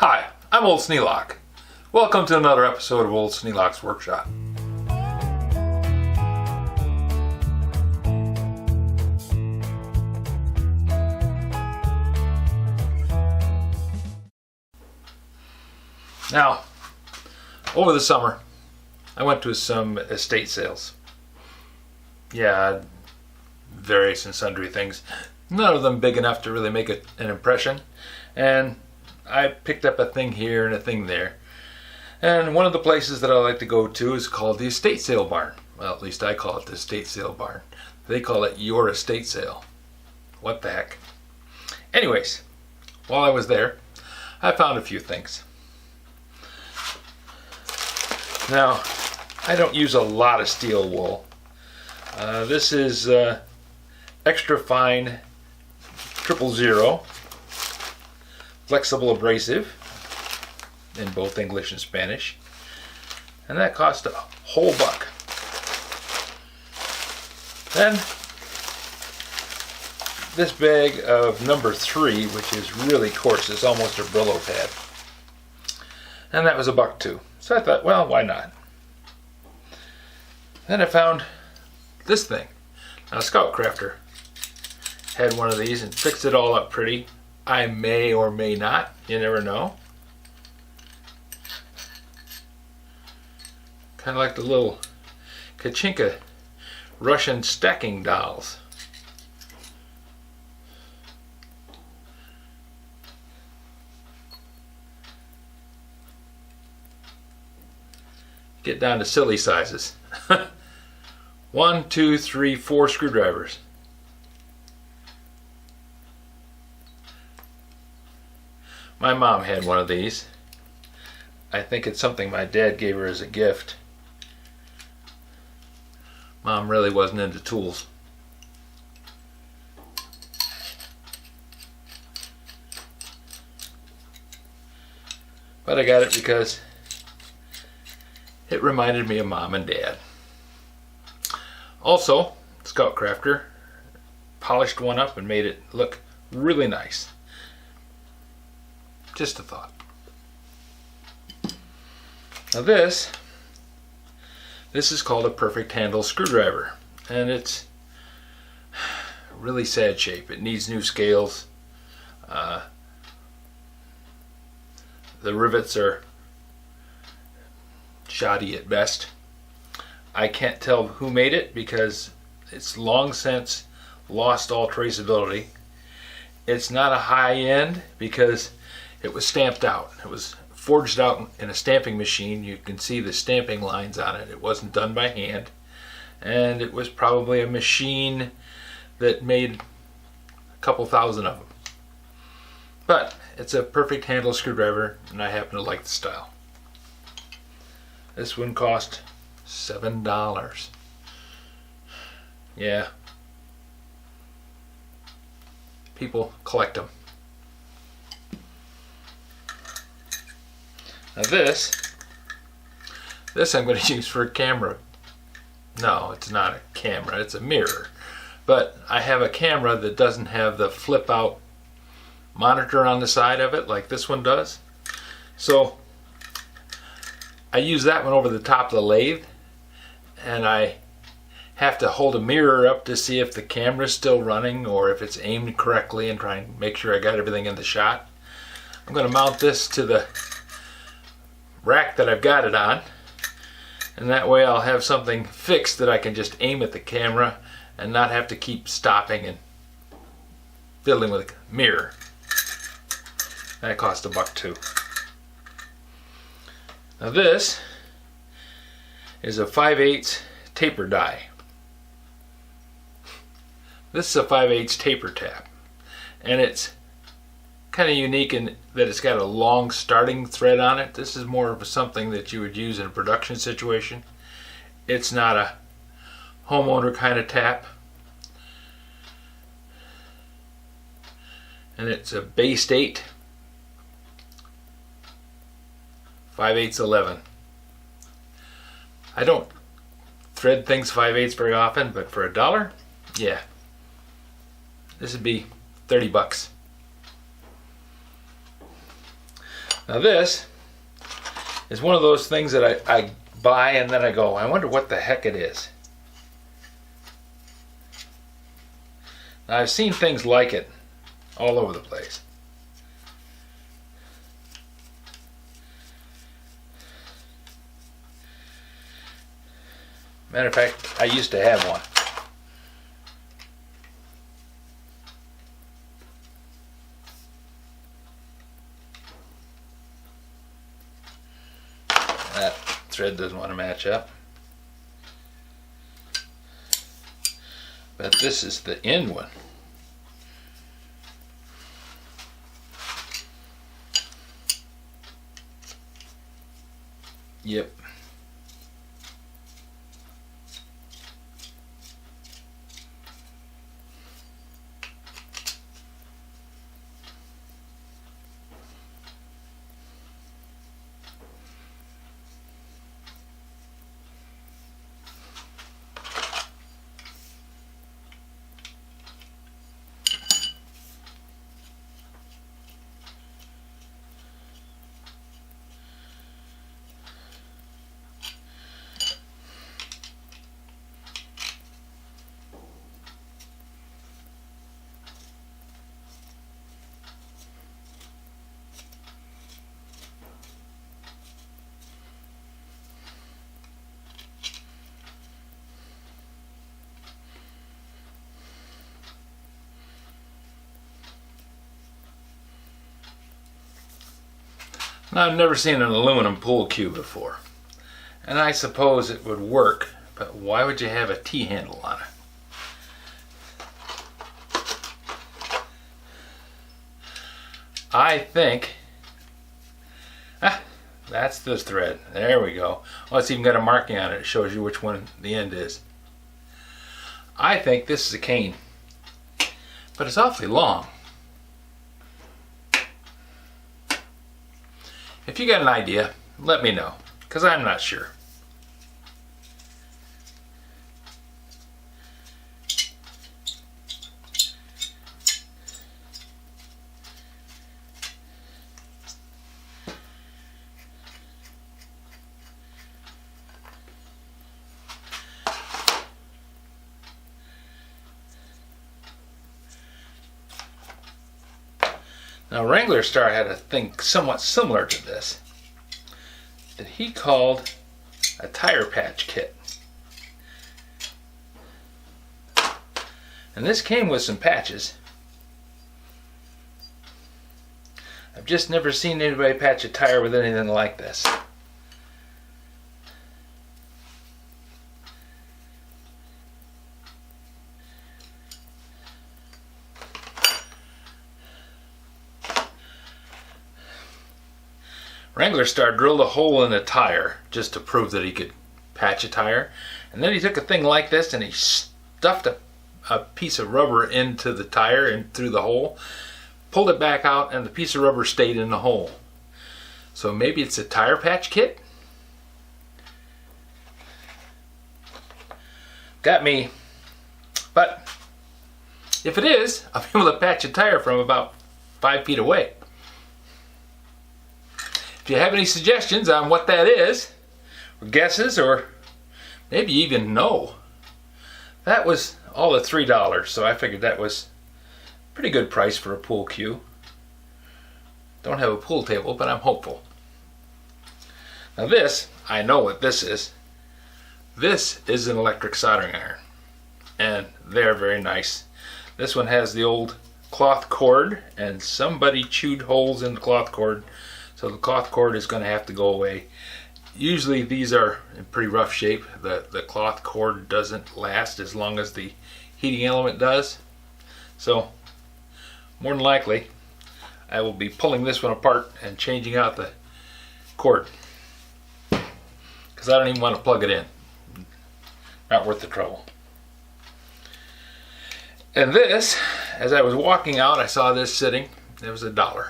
Hi, I'm Old Sneelock. Welcome to another episode of Old Sneelock's Workshop. Now, over the summer, I went to some estate sales. Yeah, various and sundry things. None of them big enough to really make an impression. And I picked up a thing here and a thing there. And one of the places that I like to go to is called the estate sale barn. Well, at least I call it the estate sale barn. They call it your estate sale. What the heck? Anyways, while I was there, I found a few things. Now, I don't use a lot of steel wool. This is extra fine 000 flexible abrasive in both English and Spanish, and that cost a whole buck. Then this bag of number 3, which is really coarse, it's almost a Brillo pad, and that was a buck too. So I thought, well, why not? Then I found this thing. Now, Schoolcraft had one of these and fixed it all up pretty. I may or may not, you never know. Kind of like the little Kachinka Russian stacking dolls. Get down to silly sizes. 1, 2, 3, 4 screwdrivers. My mom had one of these. I think it's something my dad gave her as a gift. Mom really wasn't into tools. But I got it because it reminded me of Mom and Dad. Also, Schoolcraft polished one up and made it look really nice. Just a thought. Now this is called a perfect handle screwdriver, and it's really sad shape. It needs new scales. The rivets are shoddy at best. I can't tell who made it because it's long since lost all traceability. It's not a high end because it was stamped out. It was forged out in a stamping machine. You can see the stamping lines on it. It wasn't done by hand. And it was probably a machine that made a couple thousand of them. But it's a perfect handle screwdriver, and I happen to like the style. This one cost $7. Yeah. People collect them. Now this I'm going to use for a camera. No, it's not a camera, it's a mirror. But I have a camera that doesn't have the flip out monitor on the side of it like this one does. So I use that one over the top of the lathe, and I have to hold a mirror up to see if the camera's still running or if it's aimed correctly and try and make sure I got everything in the shot. I'm going to mount this to the rack that I've got it on, and that way I'll have something fixed that I can just aim at the camera and not have to keep stopping and fiddling with a mirror. That cost a buck too. Now this is a 5/8 taper die. This is a 5/8 taper tap, and it's kind of unique in that it's got a long starting thread on it. This is more of something that you would use in a production situation. It's not a homeowner kind of tap. And it's a base 8, 5/8 11. I don't thread things 5/8 very often, but for $1, yeah. This would be 30 bucks. Now this is one of those things that I buy and then I go, I wonder what the heck it is. Now I've seen things like it all over the place. Matter of fact, I used to have one. That thread doesn't want to match up. But this is the end one. Yep. Now, I've never seen an aluminum pool cue before, and I suppose it would work, but why would you have a T-handle on it? I think, that's the thread. There we go. Oh, it's even got a marking on it. It shows you which one the end is. I think this is a cane, but it's awfully long. If you got an idea, let me know, because I'm not sure. Now, Wrangler Star had a thing somewhat similar to this that he called a tire patch kit. And this came with some patches. I've just never seen anybody patch a tire with anything like this. Wrangler Star drilled a hole in the tire just to prove that he could patch a tire, and then he took a thing like this and he stuffed a piece of rubber into the tire and through the hole, pulled it back out, and the piece of rubber stayed in the hole. So maybe it's a tire patch kit? Got me. But if it is, I'll be able to patch a tire from about 5 feet away. If you have any suggestions on what that is, or guesses, or maybe even know, that was all at $3, so I figured that was a pretty good price for a pool cue. Don't have a pool table, but I'm hopeful. Now this, I know what this is. This is an electric soldering iron, and they're very nice. This one has the old cloth cord, and somebody chewed holes in the cloth cord, so the cloth cord is going to have to go away. Usually these are in pretty rough shape. The cloth cord doesn't last as long as the heating element does. So more than likely I will be pulling this one apart and changing out the cord, because I don't even want to plug it in. Not worth the trouble. And this, as I was walking out, I saw this sitting. It was $1.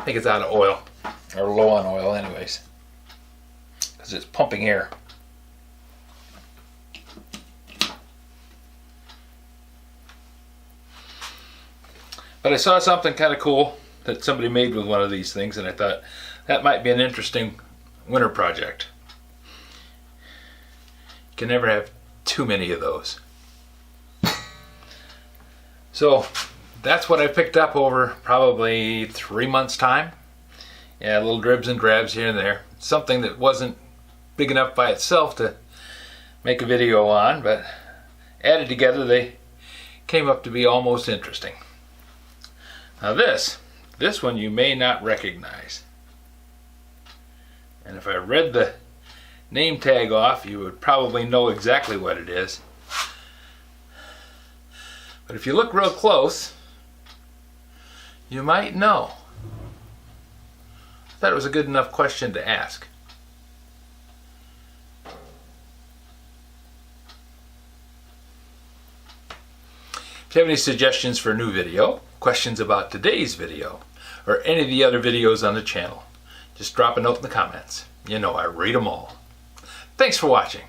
think it's out of oil, or low on oil anyways, because it's pumping air. But I saw something kind of cool that somebody made with one of these things, and I thought that might be an interesting winter project. You can never have too many of those. So that's what I picked up over probably 3 months' time. Yeah, little dribs and drabs here and there. Something that wasn't big enough by itself to make a video on, but added together they came up to be almost interesting. Now this one you may not recognize. And if I read the name tag off, you would probably know exactly what it is. But if you look real close, you might know. I thought it was a good enough question to ask. If you have any suggestions for a new video, questions about today's video, or any of the other videos on the channel, just drop a note in the comments. You know I read them all. Thanks for watching.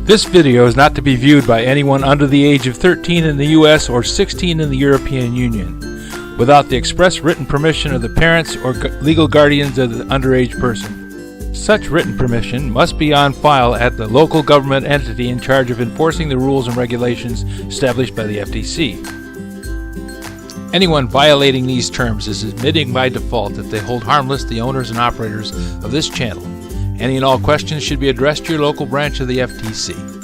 This video is not to be viewed by anyone under the age of 13 in the US or 16 in the European Union, without the express written permission of the parents or legal guardians of the underage person. Such written permission must be on file at the local government entity in charge of enforcing the rules and regulations established by the FTC. Anyone violating these terms is admitting by default that they hold harmless the owners and operators of this channel. Any and all questions should be addressed to your local branch of the FTC.